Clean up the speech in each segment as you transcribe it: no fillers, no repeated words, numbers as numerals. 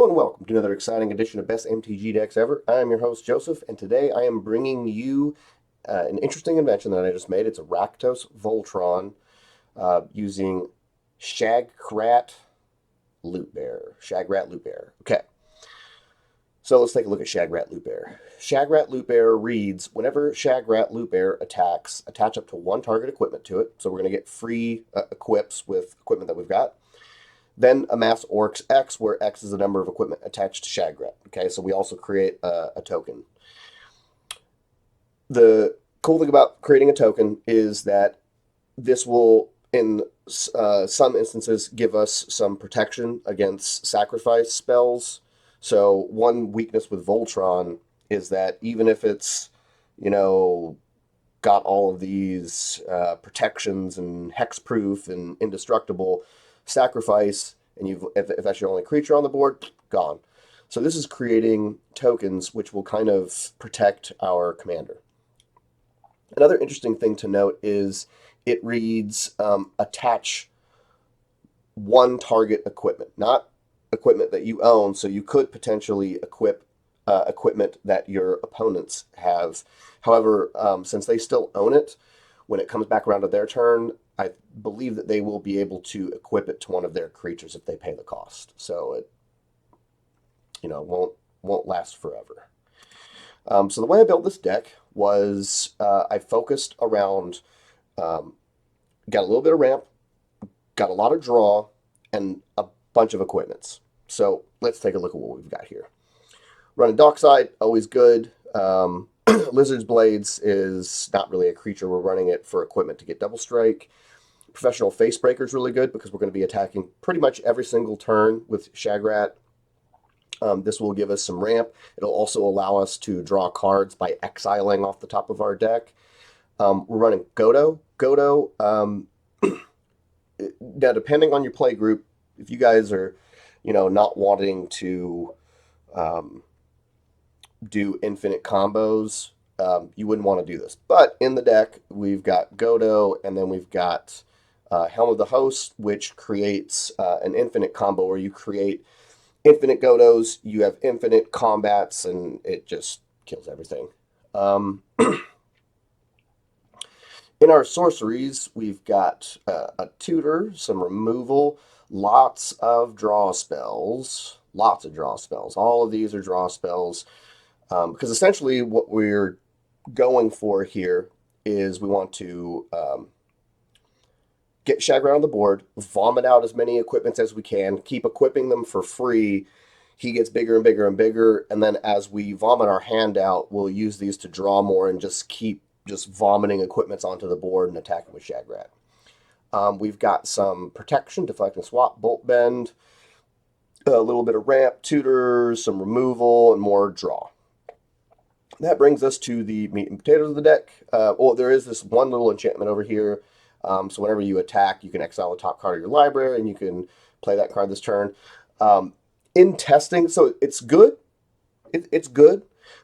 Hello and welcome to another exciting edition of Best MTG Decks Ever. I am your host Joseph, and today I am bringing you an interesting invention that I just made. It's a Rakdos Voltron using Shagrat Loot Bear. Shagrat Loot Bear. Okay, so let's take a look at Shagrat Loot Bear. Shagrat Loot Bear reads, whenever Shagrat Loot Bear attacks, attach up to one target equipment to it. So we're going to get free equips with equipment that we've got. Then amass Orcs X, where X is the number of equipment attached to Shagrat. Okay, so we also create a token. The cool thing about creating a token is that this will, in some instances, give us some protection against sacrifice spells. So one weakness with Voltron is that even if it's, got all of these protections and hexproof and indestructible, sacrifice, and if that's your only creature on the board, gone. So this is creating tokens which will kind of protect our commander. Another interesting thing to note is it reads attach one target equipment, not equipment that you own, so you could potentially equip equipment that your opponents have. However, since they still own it, when it comes back around to their turn, I believe that they will be able to equip it to one of their creatures if they pay the cost. So it, won't last forever. So the way I built this deck was I focused around, got a little bit of ramp, got a lot of draw, and a bunch of equipments. So let's take a look at what we've got here. Running Dockside, always good. Lizard's Blades is not really a creature. We're running it for equipment to get double strike. Professional Facebreaker is really good because we're going to be attacking pretty much every single turn with Shagrat. This will give us some ramp. It'll also allow us to draw cards by exiling off the top of our deck. We're running Godo. Godo, now depending on your play group, if you guys are, not wanting to do infinite combos, you wouldn't want to do this. But in the deck, we've got Godo, and then we've got Helm of the Host, which creates an infinite combo where you create infinite Godos, you have infinite combats, and it just kills everything. In our sorceries, we've got a tutor, some removal, lots of draw spells. All of these are draw spells. Because essentially what we're going for here is we want to get Shagrat on the board, vomit out as many equipments as we can, keep equipping them for free. He gets bigger and bigger and bigger, and then as we vomit our hand out, we'll use these to draw more and just keep vomiting equipments onto the board and attacking with Shagrat. We've got some protection, deflect and swap, bolt bend, a little bit of ramp, tutor, some removal, and more draw. That brings us to the meat and potatoes of the deck. There is this one little enchantment over here. So whenever you attack, you can exile the top card of your library, and you can play that card this turn. In testing, so it's good. It's good,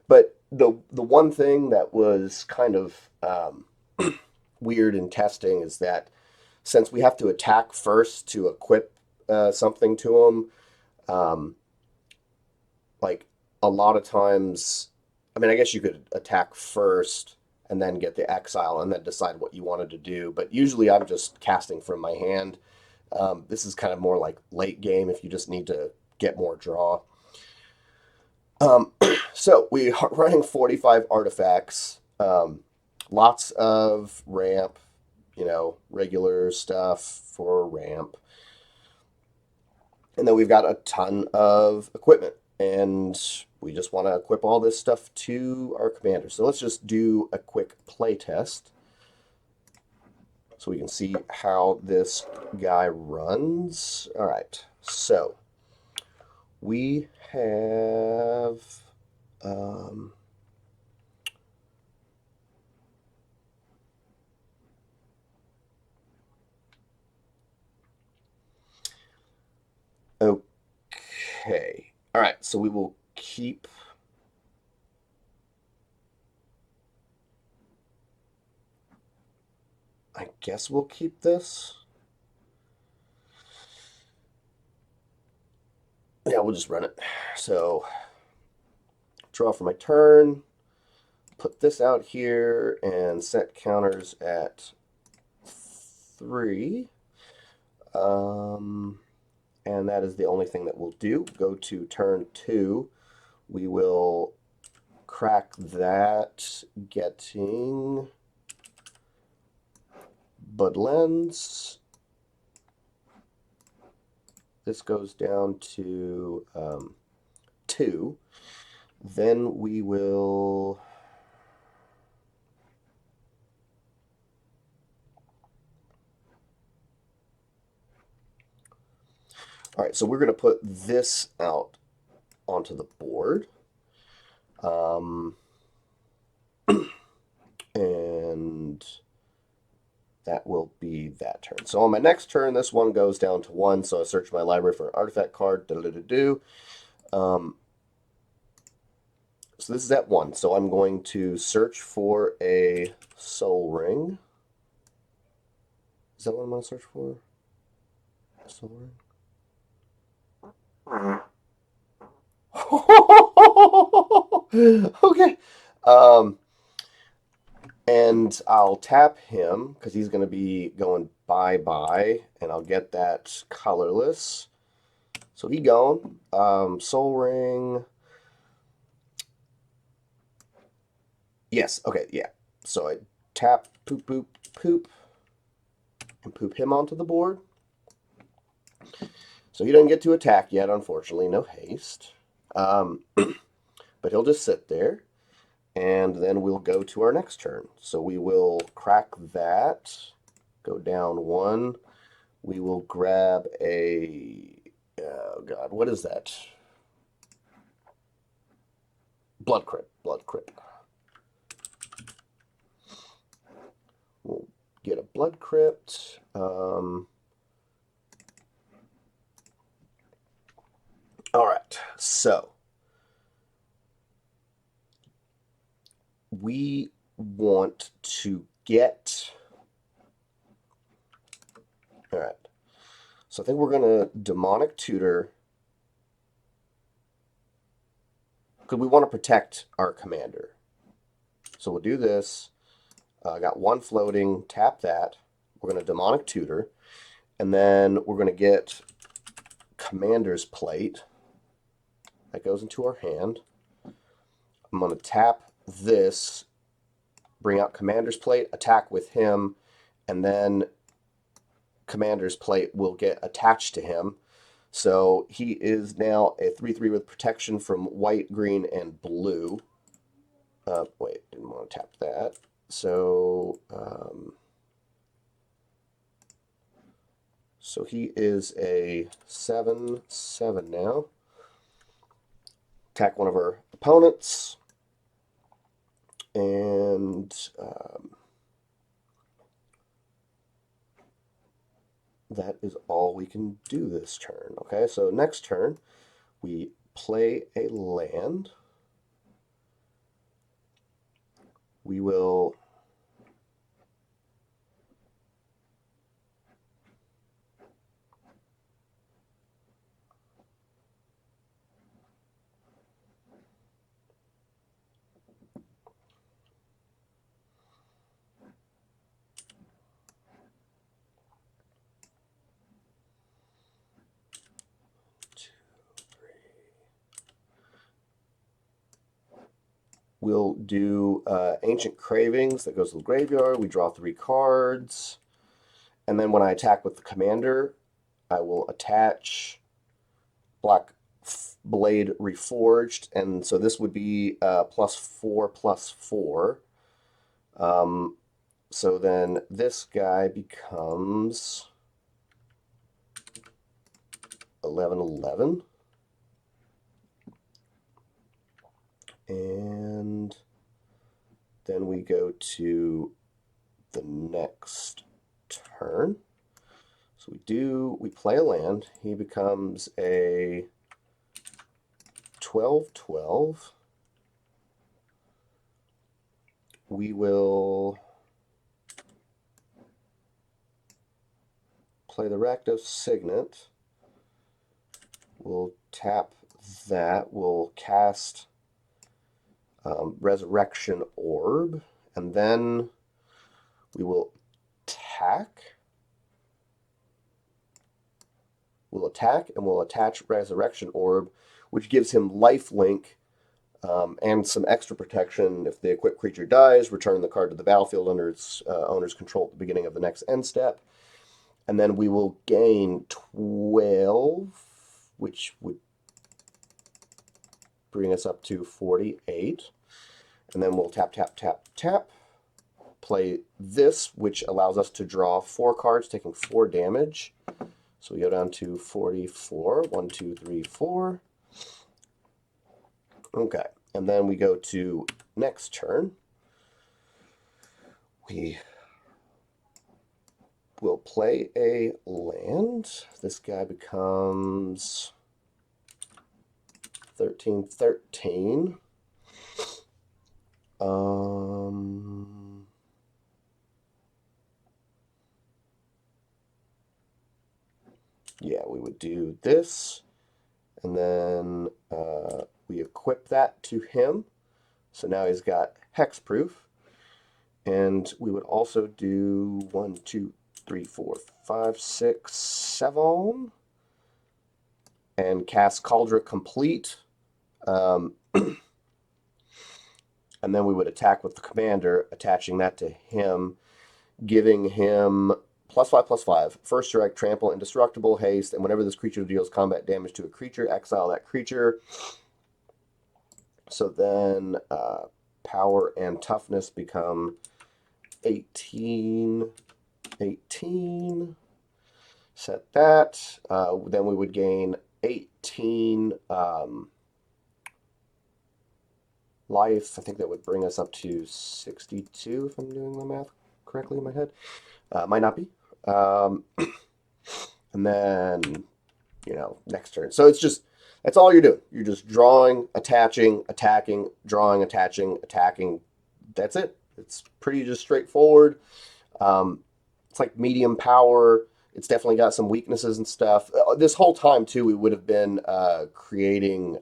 but the one thing that was kind of weird in testing is that since we have to attack first to equip something to them, like a lot of times, I mean, I guess you could attack first and then get the exile and then decide what you wanted to do. But usually I'm just casting from my hand. This is kind of more like late game if you just need to get more draw. So we are running 45 artifacts, lots of ramp, regular stuff for ramp. And then we've got a ton of equipment, and we just want to equip all this stuff to our commander. So let's just do a quick play test so we can see how this guy runs. All right, so we have okay. All right, so we will keep I guess we'll keep this. Yeah, we'll just run it. So draw for my turn, put this out here, and set counters at 3. And that is the only thing that we'll do. Go to turn 2. We will crack that, getting Bud Lens. This goes down to 2. Then we will all right, so we're going to put this out onto the board. And that will be that turn. So on my next turn, this one goes down to 1, so I search my library for an artifact card. So this is at 1, so I'm going to search for a Soul Ring. Is that what I'm going to search for? Soul Ring? Okay. And I'll tap him because he's going to be going bye-bye, and I'll get that colorless. So he gone. Soul Ring. Yes, okay, yeah. So I tap, poop, poop, poop, and poop him onto the board. So he doesn't get to attack yet, unfortunately. No haste. But he'll just sit there. And then we'll go to our next turn. So we will crack that, go down 1. We will grab a, oh god, what is that? Blood Crypt. We'll get a Blood Crypt. All right, so we want to get, all right, so I think we're going to Demonic Tutor, because we want to protect our commander. So we'll do this. I got 1 floating, tap that. We're going to Demonic Tutor, and then we're going to get Commander's Plate. That goes into our hand. I'm going to tap this, bring out Commander's Plate, attack with him, and then Commander's Plate will get attached to him. So he is now a 3/3 with protection from white, green, and blue. Wait, didn't want to tap that. So, so he is a 7/7 now. Attack one of our opponents. And that is all we can do this turn. Okay, so next turn, we play a land. We will we'll do Ancient Cravings. That goes to the graveyard. We draw 3 cards. And then when I attack with the commander, I will attach Black Blade Reforged. And so this would be +4/+4. So then this guy becomes 11/11. And then we go to the next turn. So we play a land. He becomes a 12/12. We will play the Rakdos Signet. We'll tap that. We'll cast Resurrection Orb, and then we will attack. We'll attack, and we'll attach Resurrection Orb, which gives him lifelink and some extra protection. If the equipped creature dies, return the card to the battlefield under its owner's control at the beginning of the next end step. And then we will gain 12, which would bring us up to 48. And then we'll tap, tap, tap, tap. Play this, which allows us to draw 4 cards, taking 4 damage. So we go down to 44. 1, 2, 3, 4. Okay. And then we go to next turn. We will play a land. This guy becomes 13/13. Yeah, we would do this, and then we equip that to him. So now he's got hexproof, and we would also do 1, 2, 3, 4, 5, 6, 7, and cast Cauldron Complete. And then we would attack with the commander, attaching that to him, giving him +5/+5. First strike, trample, indestructible, haste, and whenever this creature deals combat damage to a creature, exile that creature. So then power and toughness become 18, 18. Set that. Then we would gain 18 life. I think that would bring us up to 62, if I'm doing the math correctly in my head. Might not be. And then, next turn. So it's just, that's all you're doing. You're just drawing, attaching, attacking, drawing, attaching, attacking. That's it. It's pretty just straightforward. It's like medium power. It's definitely got some weaknesses and stuff. This whole time, too, we would have been creating...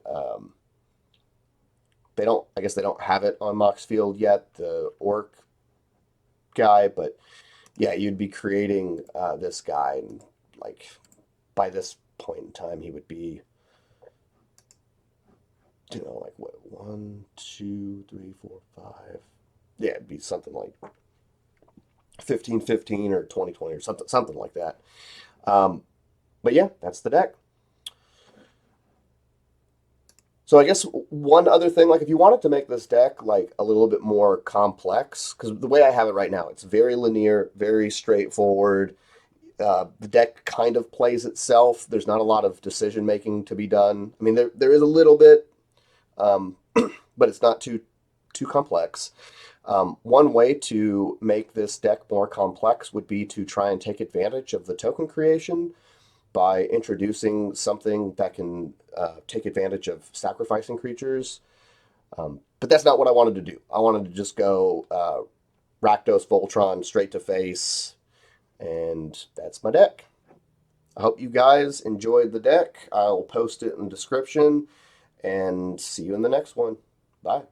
I guess they don't have it on Moxfield yet, the orc guy, but yeah, you'd be creating this guy, and like by this point in time, he would be, like what, 1, 2, 3, 4, 5. Yeah, it'd be something like 15/15 or 20/20 or something like that. But yeah, that's the deck. So I guess one other thing, like if you wanted to make this deck like a little bit more complex, because the way I have it right now, it's very linear, very straightforward. The deck kind of plays itself. There's not a lot of decision making to be done. I mean, there is a little bit, but it's not too complex. One way to make this deck more complex would be to try and take advantage of the token creation by introducing something that can take advantage of sacrificing creatures. But that's not what I wanted to do. I wanted to just go Rakdos Voltron straight to face, and that's my deck. I hope you guys enjoyed the deck. I'll post it in the description, and see you in the next one. Bye.